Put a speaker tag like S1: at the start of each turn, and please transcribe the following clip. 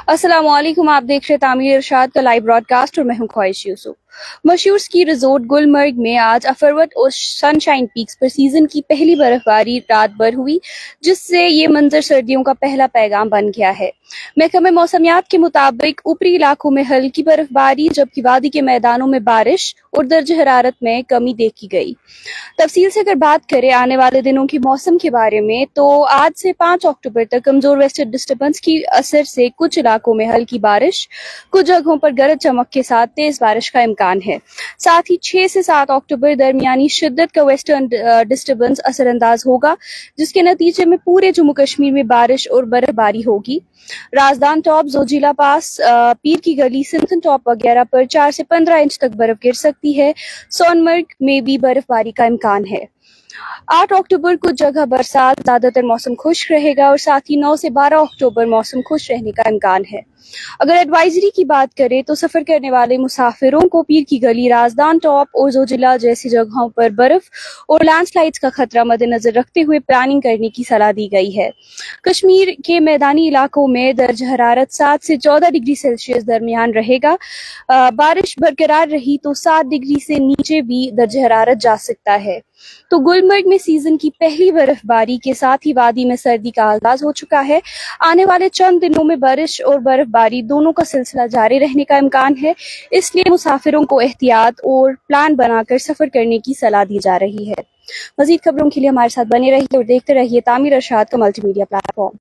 S1: अस्सलाम वालेकुम। आप देख रहे हैं तामीर इरशाद का लाइव ब्रॉडकास्ट और मैं हूं ख्वाहिश यूसुफ। मशहूर स्की रिजोर्ट गुलमर्ग में आज अफरवट और सनशाइन पीक्स पर सीजन की पहली बर्फबारी रात भर हुई, जिससे ये मंजर सर्दियों का पहला पैगाम बन गया है। महकमे मौसमियात के मुताबिक ऊपरी इलाकों में हल्की बर्फबारी जबकि वादी के मैदानों में बारिश और दर्ज हरारत में कमी देखी गई। तफसील से अगर बात करें आने वाले दिनों के मौसम के बारे में, तो आज से 5 अक्टूबर तक कमजोर वेस्टर्न डिस्टर्बेंस की असर से कुछ इलाकों में हल्की बारिश, कुछ जगहों पर गरज चमक के साथ तेज बारिश का इम्कान है। साथ ही 6 से 7 अक्टूबर दरमियानी शिद्दत का वेस्टर्न डिस्टर्बेंस असरअंदाज होगा, जिसके नतीजे में पूरे जम्मू कश्मीर में बारिश और बर्फबारी होगी। राजदान टॉप, जोजिला पास, पीर की गली, सिंथन टॉप वगैरह पर 4 से 15 इंच तक बर्फ गिर सकती है। सोनमर्ग में भी बर्फबारी का इम्कान है। 8 अक्टूबर कुछ जगह बरसात, ज्यादातर मौसम खुश्क रहेगा और साथ ही 9 से 12 अक्टूबर मौसम खुश रहने का इम्कान है। अगर एडवाइजरी की बात करें तो सफर करने वाले मुसाफिरों को पीर की गली, राजदान टॉप और जोजिला जैसी जगहों पर बर्फ और लैंडस्लाइड्स का खतरा मद्देनजर रखते हुए प्लानिंग करने की सलाह दी गई है। कश्मीर के मैदानी इलाकों में दर्ज हरारत 7 से 14 डिग्री सेल्सियस दरमियान रहेगा। बारिश बरकरार रही तो 7 डिग्री से नीचे भी दर्ज हरारत जा सकता है। तो गुलमर्ग में सीजन की पहली बर्फबारी के साथ ही वादी में सर्दी का आगाज हो चुका है। आने वाले चंद दिनों में बारिश और बर्फबारी दोनों का सिलसिला जारी रहने का इम्कान है, इसलिए मुसाफिरों को एहतियात और प्लान बनाकर सफर करने की सलाह दी जा रही है। मजीद खबरों के लिए हमारे साथ बने रहिए और देखते रहिए तामीर इरशाद का मल्टीमीडिया प्लेटफॉर्म।